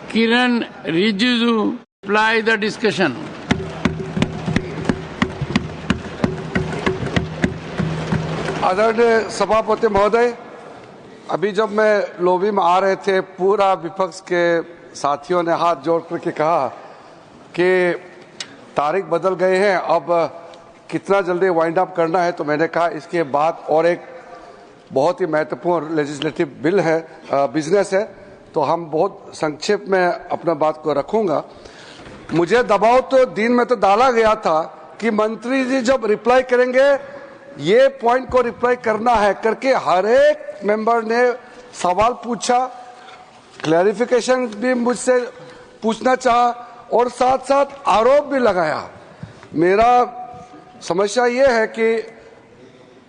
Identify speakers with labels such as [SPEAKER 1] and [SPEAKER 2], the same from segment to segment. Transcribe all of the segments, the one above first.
[SPEAKER 1] Kiran Rijiju reply the discussion.
[SPEAKER 2] आदरणीय सभापति महोदय, अभी जब मैं लॉबी में आ रहे थे, पूरा विपक्ष के साथियों ने हाथ जोड़ करके कहा कि तारीख बदल गए हैं, अब कितना जल्दी वाइंड अप करना है। तो मैंने कहा इसके बाद और एक बहुत ही महत्वपूर्ण लेजिस्लेटिव बिल है, बिजनेस है, तो हम बहुत संक्षेप में अपना बात को रखूंगा। मुझे दबाव तो दिन में तो डाला गया था कि मंत्री जी जब रिप्लाई करेंगे ये पॉइंट को रिप्लाई करना है करके हर एक मेंबर ने सवाल पूछा, क्लैरिफिकेशन भी मुझसे पूछना चाहा और साथ साथ आरोप भी लगाया। मेरा समस्या ये है कि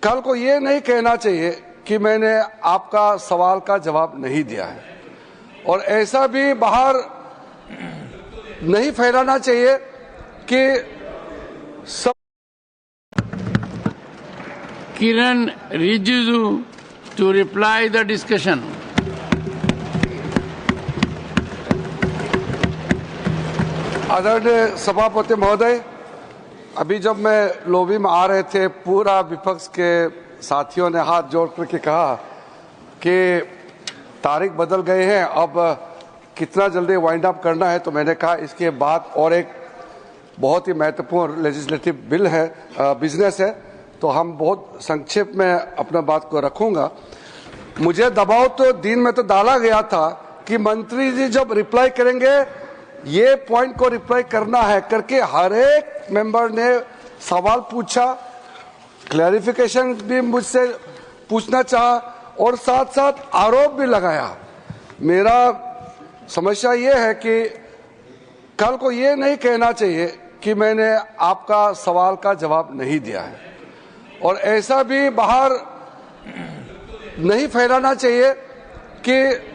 [SPEAKER 2] कल को ये नहीं कहना चाहिए कि मैंने आपका सवाल का जवाब नहीं दिया है, और ऐसा भी बाहर नहीं फैलाना चाहिए कि सब
[SPEAKER 1] Kiran Rijiju to reply the discussion.
[SPEAKER 2] आदरणीय सभापति महोदय, अभी जब मैं लॉबी में आ रहे थे, पूरा विपक्ष के साथियों ने हाथ जोड़ करके कहा कि तारीख बदल गए हैं, अब कितना जल्दी वाइंड अप करना है। तो मैंने कहा इसके बाद और एक बहुत ही महत्वपूर्ण लेजिस्लेटिव बिल है, बिजनेस है, तो हम बहुत संक्षेप में अपना बात को रखूंगा। मुझे दबाव तो दिन में तो डाला गया था कि मंत्री जी जब रिप्लाई करेंगे ये पॉइंट को रिप्लाई करना है करके हर एक मेंबर ने सवाल पूछा, क्लैरिफिकेशन भी मुझसे पूछना चाहा और साथ साथ आरोप भी लगाया। मेरा समस्या ये है कि कल को ये नहीं कहना चाहिए कि मैंने आपका सवाल का जवाब नहीं दिया है, और ऐसा भी बाहर नहीं फैलाना चाहिए कि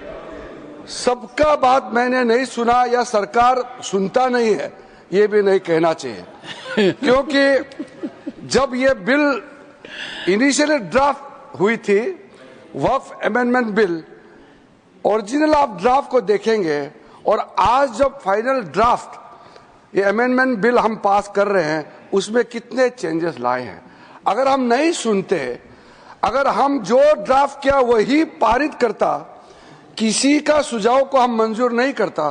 [SPEAKER 2] सबका बात मैंने नहीं सुना या सरकार सुनता नहीं है, ये भी नहीं कहना चाहिए। क्योंकि जब ये बिल इनिशियली ड्राफ्ट हुई थी, वक्फ अमेंडमेंट बिल, ओरिजिनल आप ड्राफ्ट को देखेंगे और आज जब फाइनल ड्राफ्ट ये अमेंडमेंट बिल हम पास कर रहे हैं, उसमें कितने चेंजेस लाए हैं। अगर हम नहीं सुनते, अगर हम जो ड्राफ्ट किया वही पारित करता, किसी का सुझाव को हम मंजूर नहीं करता,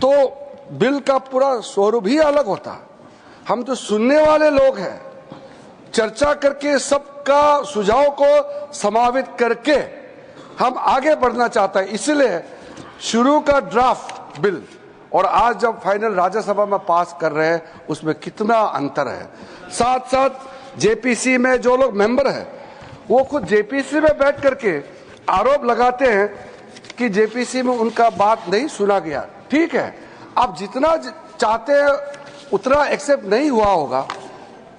[SPEAKER 2] तो बिल का पूरा स्वरूप ही अलग होता। हम तो सुनने वाले लोग हैं, चर्चा करके सबका सुझाव को समावित करके हम आगे बढ़ना चाहते हैं। इसलिए शुरू का ड्राफ्ट बिल और आज जब फाइनल राज्यसभा में पास कर रहे हैं, उसमें कितना अंतर है। साथ साथ जेपीसी में जो लोग मेंबर हैं, वो खुद जेपीसी में बैठ करके आरोप लगाते हैं कि जेपीसी में उनका बात नहीं सुना गया। ठीक है, आप जितना चाहते हैं उतना एक्सेप्ट नहीं हुआ होगा,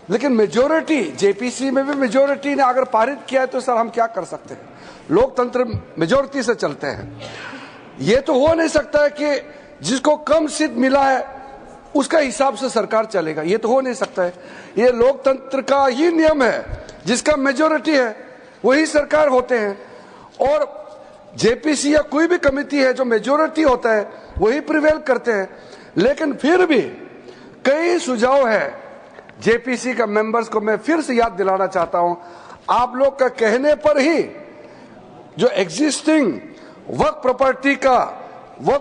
[SPEAKER 2] लेकिन मेजोरिटी, जेपीसी में भी मेजोरिटी ने अगर पारित किया है तो सर हम क्या कर सकते हैं। लोकतंत्र मेजोरिटी से चलते हैं। ये तो हो नहीं सकता है कि जिसको कम सीट मिला है उसका हिसाब से सरकार चलेगा, ये तो हो नहीं सकता है। ये लोकतंत्र का ही नियम है, जिसका मेजोरिटी है वही सरकार होते हैं, और जेपीसी या कोई भी कमेटी है जो मेजोरिटी होता है वही प्रिवेल करते हैं। लेकिन फिर भी कई सुझाव है जेपीसी का मेंबर्स को मैं फिर से याद दिलाना चाहता हूं। आप लोग का कहने पर ही जो existing work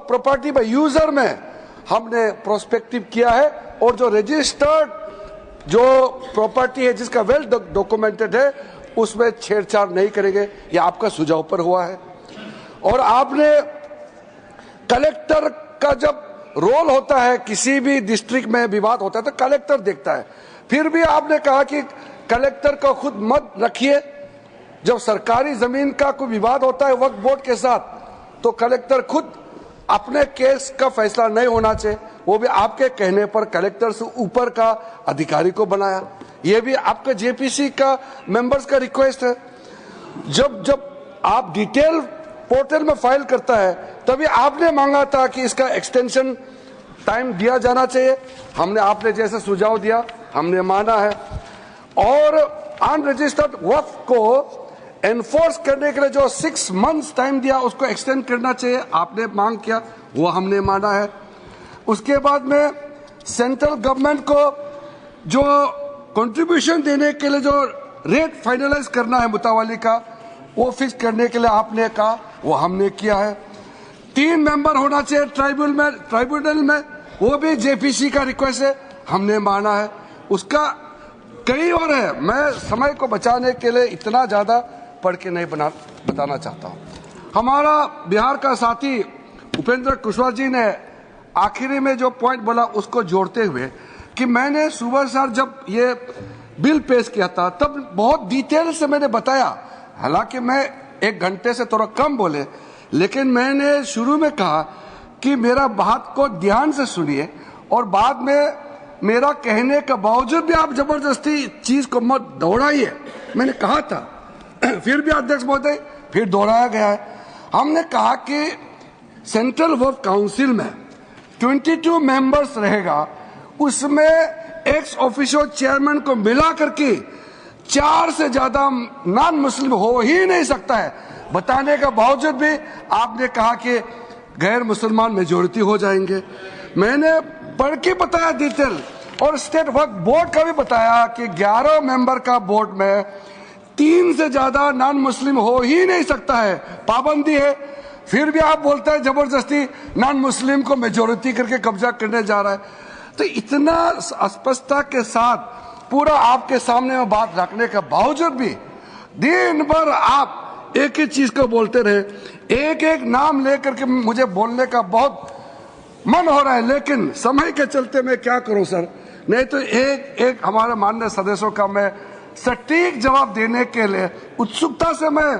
[SPEAKER 2] property by user में हमने प्रोस्पेक्टिव किया है, और जो रजिस्टर्ड जो प्रॉपर्टी है जिसका वेल डॉक्यूमेंटेड है उसमें छेड़छाड़ नहीं करेंगे। ये आपका सुझाव पर हुआ है। और आपने कलेक्टर का जब रोल होता है, किसी भी डिस्ट्रिक्ट में विवाद होता है तो कलेक्टर देखता है, फिर भी आपने कहा कि कलेक्टर को खुद मत रखिए। जब सरकारी जमीन का कोई विवाद होता है वक्फ बोर्ड के साथ, तो कलेक्टर खुद अपने केस का फैसला नहीं होना चाहिए, वो भी आपके कहने पर कलेक्टर से ऊपर का अधिकारी को बनाया। ये भी आपका जेपीसी का मेंबर्स का रिक्वेस्ट है। जब आप डिटेल पोर्टल में फाइल करता है तभी आपने मांगा था कि इसका एक्सटेंशन टाइम दिया जाना चाहिए। हमने आपने जैसे सुझाव दिया हमने माना है, और अनरजिस्टर्ड वक्फ को एनफोर्स करने के लिए जो 6 मंथ्स टाइम दिया उसको एक्सटेंड करना चाहिए, आपने मांग किया, वो हमने माना है। उसके बाद में सेंट्रल गवर्नमेंट को जो कंट्रीब्यूशन देने के लिए जो रेट फाइनलाइज करना है मुतावाली का, वो फिक्स करने के लिए आपने कहा, वो हमने किया है। 3 मेंबर होना चाहिए ट्राइब्यूनल में, वो भी जेपीसी का रिक्वेस्ट है, हमने माना है। उसका कई और है, मैं समय को बचाने के लिए इतना ज्यादा पढ़ के नहीं बताना चाहता हूँ। हमारा बिहार का साथी उपेंद्र कुशवाहा जी ने आखिरी में जो पॉइंट बोला उसको जोड़ते हुए कि मैंने सुबह सर जब ये बिल पेश किया था तब बहुत डिटेल से मैंने बताया, हालांकि मैं 1 घंटे से थोड़ा कम बोले, लेकिन मैंने शुरू में कहा कि मेरा बात को ध्यान से सुनिए और बाद में मेरा कहने के बावजूद भी आप जबरदस्ती चीज को मत दौड़ाइए, मैंने कहा था। फिर भी अध्यक्ष महोदय फिर दोहराया गया है। हमने कहा कि सेंट्रल वर्क काउंसिल में 22 मेंबर्स रहेगा, उसमें एक्स ऑफिशियो चेयरमैन को मिला करके 4 से ज्यादा नॉन मुस्लिम हो ही नहीं सकता है। बताने के बावजूद भी आपने कहा कि गैर मुसलमान मेजोरिटी हो जाएंगे। मैंने पढ़ के बताया डिटेल, और स्टेट वर्क बोर्ड का भी बताया कि 11 मेंबर का बोर्ड में 3 से ज्यादा नॉन मुस्लिम हो ही नहीं सकता है, पाबंदी है। फिर भी आप बोलते हैं जबरदस्ती नॉन मुस्लिम को मेजोरिटी करके कब्जा करने जा रहा है। तो इतना स्पष्टता के साथ पूरा आपके सामने में बात रखने के बावजूद भी दिन भर आप एक ही चीज को बोलते रहे। एक एक नाम लेकर के मुझे बोलने का बहुत मन हो रहा है, लेकिन समय के चलते मैं क्या करूं सर, नहीं तो एक एक हमारे माननीय सदस्यों का मैं सटीक जवाब देने के लिए उत्सुकता से मैं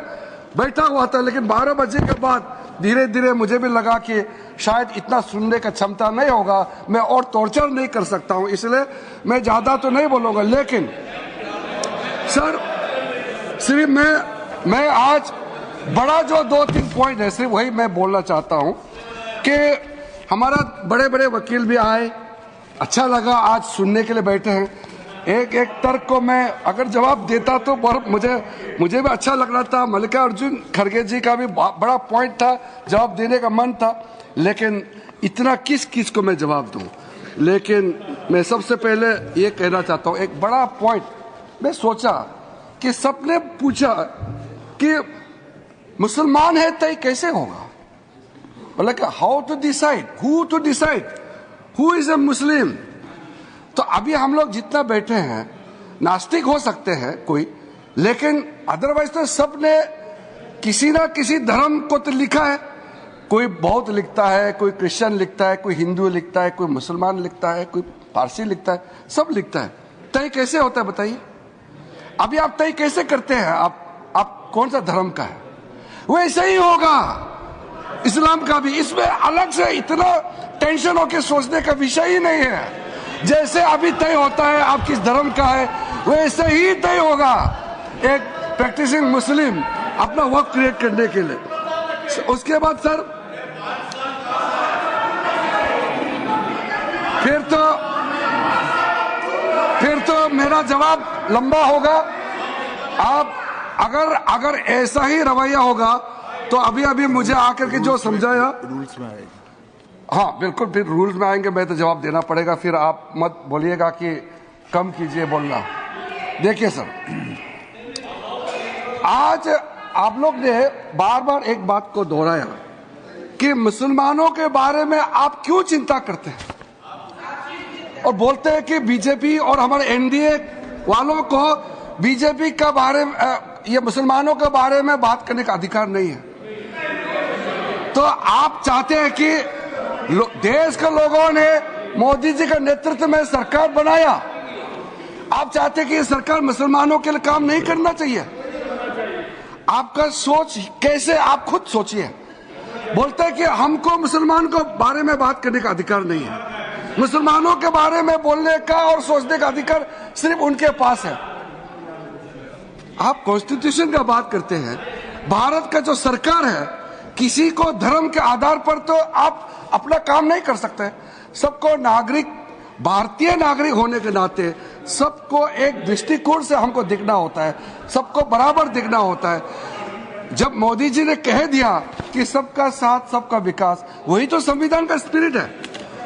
[SPEAKER 2] बैठा हुआ था। लेकिन 12 बजे के बाद धीरे धीरे मुझे भी लगा कि शायद इतना सुनने का क्षमता नहीं होगा, मैं और टॉर्चर नहीं कर सकता हूं, इसलिए मैं ज्यादा तो नहीं बोलूंगा। लेकिन सर सिर्फ मैं आज बड़ा जो 2-3 पॉइंट है सिर्फ वही मैं बोलना चाहता हूं कि हमारा बड़े बड़े वकील भी आए, अच्छा लगा आज सुनने के लिए बैठे हैं। एक एक तर्क को मैं अगर जवाब देता तो मुझे भी अच्छा लग रहा था। मल्लिकार्जुन खड़गे जी का भी बड़ा पॉइंट था, जवाब देने का मन था, लेकिन इतना किस को मैं जवाब दूं। लेकिन मैं सबसे पहले ये कहना चाहता हूं, एक बड़ा पॉइंट मैं सोचा कि सबने पूछा कि मुसलमान है तय कैसे होगा, मतलब how to decide, who to decide who is a Muslim. तो अभी हम लोग जितना बैठे हैं नास्तिक हो सकते हैं कोई, लेकिन अदरवाइज तो सबने किसी ना किसी धर्म को तो लिखा है। कोई बौद्ध लिखता है, कोई क्रिश्चियन लिखता है, कोई हिंदू लिखता है, कोई मुसलमान लिखता है, कोई पारसी लिखता है, सब लिखता है। तय कैसे होता है बताइए? अभी आप तय कैसे करते हैं? आप कौन सा धर्म का है? वैसे ही होगा इस्लाम का भी। इसमें अलग से इतना टेंशन होकर सोचने का विषय ही नहीं है। जैसे अभी तय होता है आप किस धर्म का है, वैसे ही तय होगा एक प्रैक्टिसिंग मुस्लिम अपना वक्त क्रिएट करने के लिए। उसके बाद सर फिर तो मेरा जवाब लंबा होगा। आप अगर ऐसा ही रवैया होगा तो अभी मुझे आकर के जो समझाया रूल्स में आएगा। हाँ बिल्कुल, फिर रूल्स में आएंगे, मैं तो जवाब देना पड़ेगा। फिर आप मत बोलिएगा कि कम कीजिए बोलना। देखिए सर, आज आप लोग ने बार बार एक बात को दोहराया कि मुसलमानों के बारे में आप क्यों चिंता करते हैं, और बोलते हैं कि बीजेपी और हमारे एनडीए वालों को बीजेपी का बारे में ये मुसलमानों के बारे में बात करने का अधिकार नहीं है। तो आप चाहते हैं कि देश के लोगों ने मोदी जी के नेतृत्व में सरकार बनाया, आप चाहते हैं कि ये सरकार मुसलमानों के लिए काम नहीं करना चाहिए। आपका सोच कैसे, आप खुद सोचिए। बोलते हैं कि हमको मुसलमान को बारे में बात करने का अधिकार नहीं है। मुसलमानों के बारे में बोलने का और सोचने का अधिकार सिर्फ उनके पास है। आप कॉन्स्टिट्यूशन का बात करते हैं। भारत का जो सरकार है, किसी को धर्म के आधार पर तो आप अपना काम नहीं कर सकते। सबको नागरिक, भारतीय नागरिक होने के नाते सबको एक दृष्टिकोण से हमको दिखना होता है, सबको बराबर दिखना होता है। जब मोदी जी ने कह दिया कि सबका साथ सबका विकास, वही तो संविधान का स्पिरिट है।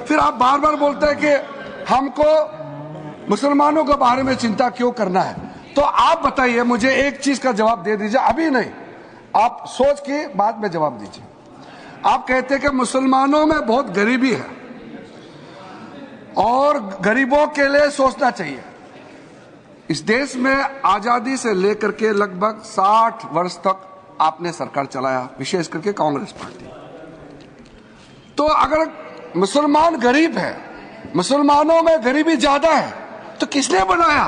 [SPEAKER 2] फिर आप बार बार बोलते हैं कि हमको मुसलमानों के बारे में चिंता क्यों करना है। तो आप बताइए, मुझे एक चीज का जवाब दे दीजिए, अभी नहीं, आप सोच के बाद में जवाब दीजिए। आप कहते हैं कि मुसलमानों में बहुत गरीबी है और गरीबों के लिए सोचना चाहिए। इस देश में आजादी से लेकर के लगभग 60 वर्ष तक आपने सरकार चलाया, विशेष करके कांग्रेस पार्टी। तो अगर मुसलमान गरीब है, मुसलमानों में गरीबी ज्यादा है, तो किसने बनाया?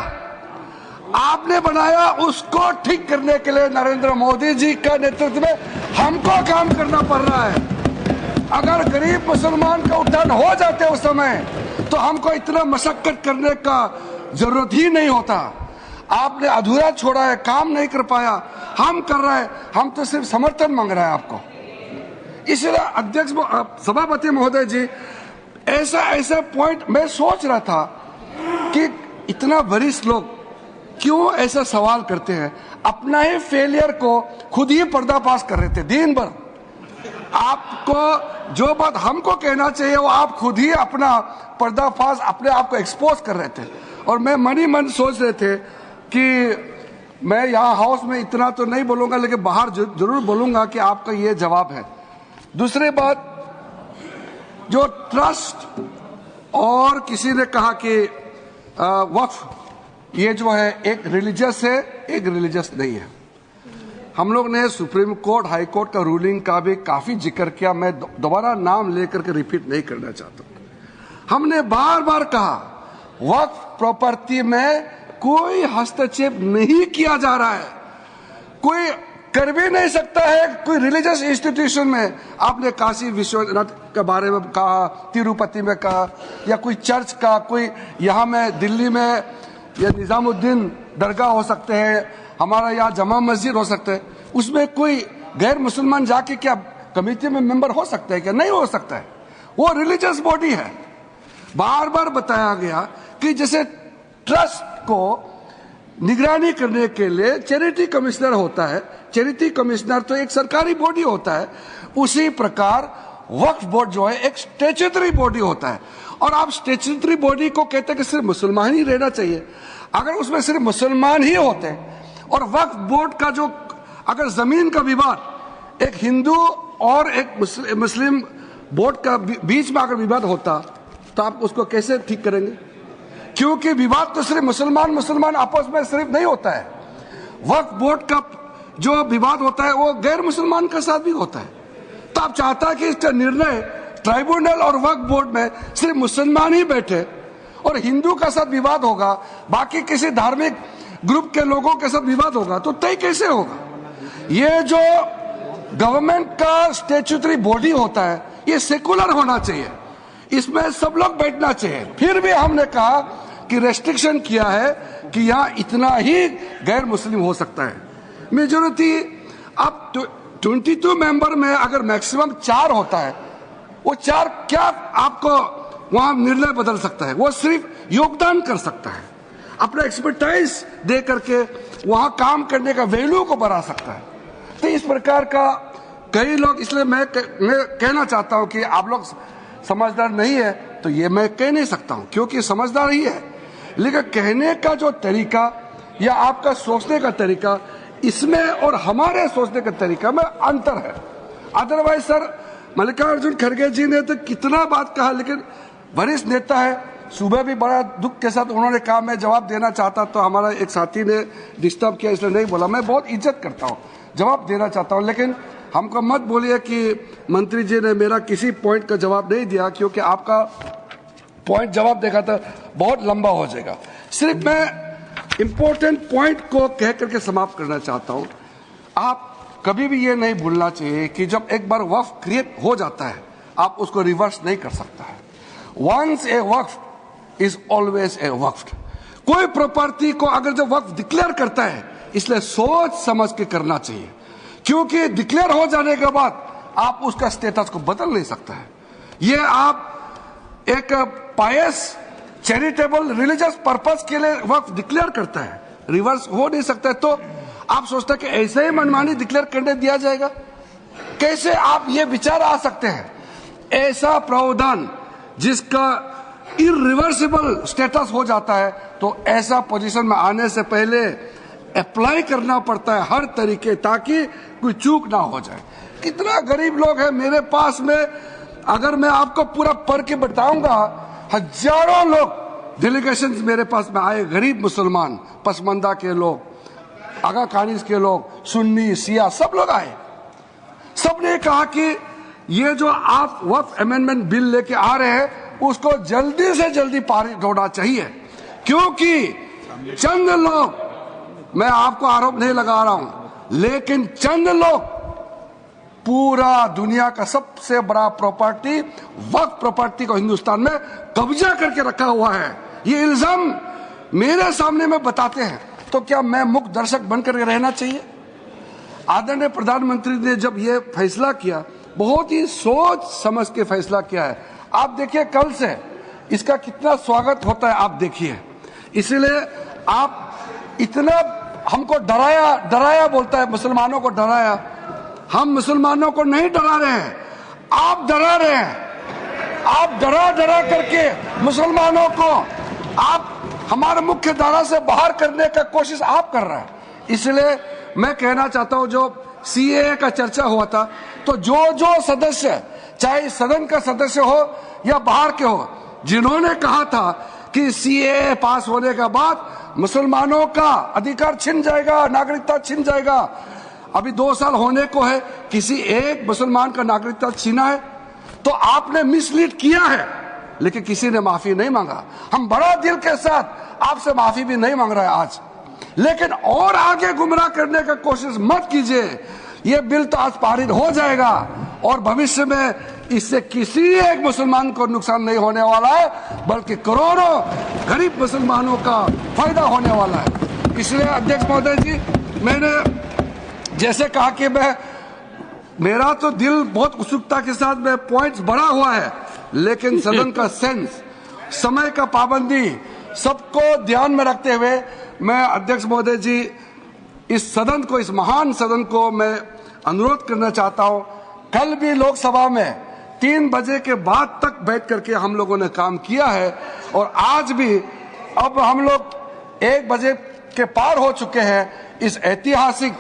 [SPEAKER 2] आपने बनाया। उसको ठीक करने के लिए नरेंद्र मोदी जी का नेतृत्व में हमको काम करना पड़ रहा है। अगर गरीब मुसलमान का उत्थान हो जाते उस समय, तो हमको इतना मशक्कत करने का जरूरत ही नहीं होता। आपने अधूरा छोड़ा है, काम नहीं कर पाया, हम कर रहे हैं। हम तो सिर्फ समर्थन मांग रहे हैं आपको। इसलिए अध्यक्ष सभापति महोदय जी, ऐसा पॉइंट मैं सोच रहा था कि इतना वरिष्ठ लोग क्यों ऐसा सवाल करते हैं। अपना ही फेलियर को खुद ही पर्दाफाश कर रहे थे दिन भर। आपको जो बात हमको कहना चाहिए वो आप खुद ही अपना पर्दाफाश, अपने आप को एक्सपोज कर रहे थे। और मैं मन ही मन सोच रहे थे कि मैं यहाँ हाउस में इतना तो नहीं बोलूंगा, लेकिन बाहर जरूर बोलूंगा कि आपका ये जवाब है। दूसरी बात, जो ट्रस्ट और किसी ने कहा कि वक्फ, ये जो है एक रिलीजियस है, एक रिलीजियस नहीं है। हम लोग ने सुप्रीम कोर्ट, हाई कोर्ट का रूलिंग का भी काफी जिक्र किया। मैं दोबारा नाम लेकर के रिपीट नहीं करना चाहता। हमने बार बार कहा वक्फ प्रॉपर्टी में कोई हस्तक्षेप नहीं किया जा रहा है, कोई कर भी नहीं सकता है। कोई रिलीजियस इंस्टीट्यूशन में आपने काशी विश्वनाथ के बारे में कहा, तिरुपति में कहा, या कोई चर्च का, कोई यहाँ में दिल्ली में या निजामुद्दीन दरगाह हो सकते हैं, हमारा यहाँ जमा मस्जिद हो सकते हैं, उसमें कोई गैर मुसलमान जाके क्या कमेटी में मेंबर हो सकता है? क्या नहीं हो सकता है? वो रिलीजियस बॉडी है। बार बार बताया गया कि जैसे ट्रस्ट को निगरानी करने के लिए चैरिटी कमिश्नर होता है, चैरिटी कमिश्नर तो एक सरकारी बॉडी होता है, उसी प्रकार वक्फ बोर्ड जो है एक स्टैट्यूटरी बॉडी होता है। और आप स्टैट्यूटरी बॉडी को कहते हैं कि सिर्फ मुसलमान ही रहना चाहिए। अगर उसमें सिर्फ मुसलमान ही होते और वक्फ बोर्ड का जो अगर जमीन का विवाद एक हिंदू और एक मुस्लिम बोर्ड का बीच में अगर विवाद होता, तो आप उसको कैसे ठीक करेंगे? क्योंकि विवाद तो सिर्फ मुसलमान आपस में सिर्फ नहीं होता है। वक्फ बोर्ड का जो विवाद होता है वो गैर मुसलमान के साथ भी होता है। तो आप चाहता है कि इसका निर्णय ट्राइब्यूनल और वक्फ बोर्ड में सिर्फ मुसलमान ही बैठे और हिंदू का साथ विवाद होगा, बाकी किसी धार्मिक ग्रुप के लोगों के साथ विवाद होगा, तो तय कैसे होगा? ये जो गवर्नमेंट का स्टैट्यूटरी बॉडी होता है, ये सेकुलर होना चाहिए, इसमें सब लोग बैठना चाहिए। फिर भी हमने कहा कि रेस्ट्रिक्शन किया है कि यहाँ इतना ही गैर मुस्लिम हो सकता है। मेजोरिटी अब 22 मेंबर में अगर मैक्सिमम 4 होता है, वो 4 क्या आपको वहां निर्णय बदल सकता है? वो सिर्फ योगदान कर सकता है, अपना एक्सपर्टाइज दे करके वहां काम करने का वैल्यू को बढ़ा सकता है। तो इस प्रकार का कई लोग, इसलिए मैं कहना चाहता हूं कि आप लोग समझदार नहीं है, तो ये मैं कह नहीं सकता हूं, क्योंकि समझदार ही है, लेकिन कहने का जो तरीका या आपका सोचने का तरीका, इसमें और हमारे सोचने का तरीका में अंतर है। अदरवाइज सर, मल्लिकार्जुन खड़गे जी ने तो कितना बात कहा, लेकिन वरिष्ठ नेता है, सुबह भी बड़ा दुख के साथ उन्होंने कहा मैं जवाब देना चाहता, तो हमारा एक साथी ने डिस्टर्ब किया, इसलिए नहीं बोला। मैं बहुत इज्जत करता हूँ, जवाब देना चाहता हूँ, लेकिन हमको मत बोलिए कि मंत्री जी ने मेरा किसी पॉइंट का जवाब नहीं दिया, क्योंकि आपका पॉइंट जवाब देखा तो बहुत लंबा हो जाएगा। सिर्फ मैं इंपॉर्टेंट पॉइंट को कह करके समाप्त करना चाहता हूं। आप कभी भी ये नहीं भूलना चाहिए कि जब एक बार वक्फ क्रिएट हो जाता है, आप उसको रिवर्स नहीं कर सकता है। Once a waqf is always a waqf. कोई प्रॉपर्टी को अगर जब वक्फ डिक्लेयर करता है, इसलिए सोच समझ के करना चाहिए, क्योंकि डिक्लेयर हो जाने के बाद आप उसका स्टेटस को बदल नहीं सकता है। ये आप एक पायस चैरिटेबल रिलीजियस पर्पस के लिए वक्फ डिक्लेयर करता है, रिवर्स हो नहीं सकता है। तो आप सोचते हैं कि ऐसे ही मनमानी डिक्लेयर करने दिया जाएगा? कैसे आप ये विचार आ सकते हैं? ऐसा प्रावधान जिसका इरिवर्सिबल स्टेटस हो जाता है, तो ऐसा पोजीशन में आने से पहले अप्लाई करना पड़ता है हर तरीके, ताकि कोई चूक ना हो जाए। कितना गरीब लोग हैं मेरे पास में, अगर मैं आपको पूरा पढ़ के बताऊंगा, हजारों लोग डेलीगेशन मेरे पास में आए, गरीब मुसलमान, पसमंदा के लोग, आगा कानिस के लोग, सुन्नी सिया, सब लोग आए। सबने कहा कि ये जो आप वक्फ अमेंडमेंट बिल लेके आ रहे हैं, उसको जल्दी से जल्दी पारित होना चाहिए, क्योंकि चंद लोग, मैं आपको आरोप नहीं लगा रहा हूं, लेकिन चंद लोग पूरा दुनिया का सबसे बड़ा प्रॉपर्टी, वक्फ प्रॉपर्टी को हिंदुस्तान में कब्जा करके रखा हुआ है। ये इल्जाम मेरे सामने में बताते हैं, तो क्या मैं मुख्य दर्शक बनकर रहना चाहिए? आदरणीय प्रधानमंत्री ने जब ये फैसला किया, बहुत ही सोच समझ के फैसला किया है। आप देखिए कल से इसका कितना स्वागत होता है, आप देखिए। इसलिए आप इतना हमको डराया बोलता है, मुसलमानों को डराया। हम मुसलमानों को नहीं डरा रहे हैं, आप डरा रहे हैं। आप डरा करके मुसलमानों को आप हमारे मुख्य धारा से बाहर करने का कोशिश आप कर रहे हैं। इसलिए मैं कहना चाहता हूं, जो सीएए का चर्चा हुआ था, तो जो सदस्य, चाहे सदन का सदस्य हो या बाहर के हो, जिन्होंने कहा था कि सीएए पास होने के बाद मुसलमानों का अधिकार छिन जाएगा, नागरिकता छिन जाएगा, अभी 2 साल होने को है, किसी एक मुसलमान का नागरिकता छीना है? तो आपने मिसलीड किया है, लेकिन किसी ने माफी नहीं मांगा। हम बड़ा दिल के साथ आपसे माफी भी नहीं मांग रहे आज, लेकिन और आगे गुमराह करने का कोशिश मत कीजिए। ये बिल तो आज पारित हो जाएगा और भविष्य में इससे किसी एक मुसलमान को नुकसान नहीं होने वाला है, बल्कि करोड़ों गरीब मुसलमानों का फायदा होने वाला है। इसलिए अध्यक्ष महोदय जी, मैंने जैसे कहा कि मेरा तो दिल बहुत उत्सुकता के साथ में पॉइंट्स बढ़ा हुआ है, लेकिन सदन का सेंस, समय का पाबंदी, सबको ध्यान में रखते हुए मैं अध्यक्ष महोदय जी इस सदन को, इस महान सदन को मैं अनुरोध करना चाहता हूं। कल भी लोकसभा में 3 बजे के बाद तक बैठ करके हम लोगों ने काम किया है, और आज भी अब हम लोग 1 बजे के पार हो चुके हैं। इस ऐतिहासिक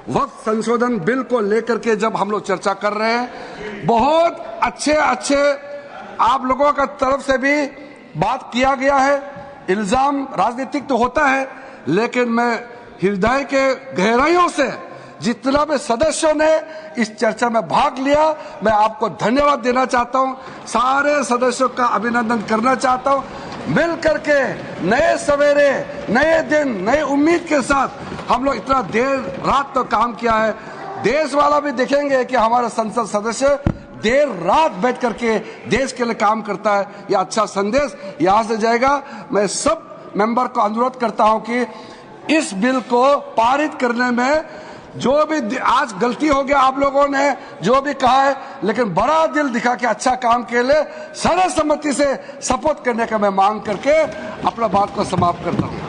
[SPEAKER 2] वक्फ संशोधन बिल को लेकर के जब हम लोग चर्चा कर रहे हैं, बहुत अच्छे आप लोगों का तरफ से भी बात किया गया है। इल्जाम राजनीतिक तो होता है, लेकिन मैं हृदय के गहराइयों से जितना भी सदस्यों ने इस चर्चा में भाग लिया, मैं आपको धन्यवाद देना चाहता हूं। सारे सदस्यों का अभिनंदन करना चाहता हूं। मिल करके नए सवेरे, नए दिन, नए उम्मीद के साथ हम लोग इतना देर रात तक काम किया है। देश वाला भी देखेंगे कि हमारा संसद सदस्य देर रात बैठ करके देश के लिए काम करता है। यह अच्छा संदेश यहां से जाएगा। मैं सब मेंबर को अनुरोध करता हूं कि इस बिल को पारित करने में जो भी आज गलती हो गया, आप लोगों ने जो भी कहा है, लेकिन बड़ा दिल दिखा के अच्छा काम के लिए सर्वसम्मति से सपोर्ट करने का मैं मांग करके अपना बात को समाप्त करता हूं।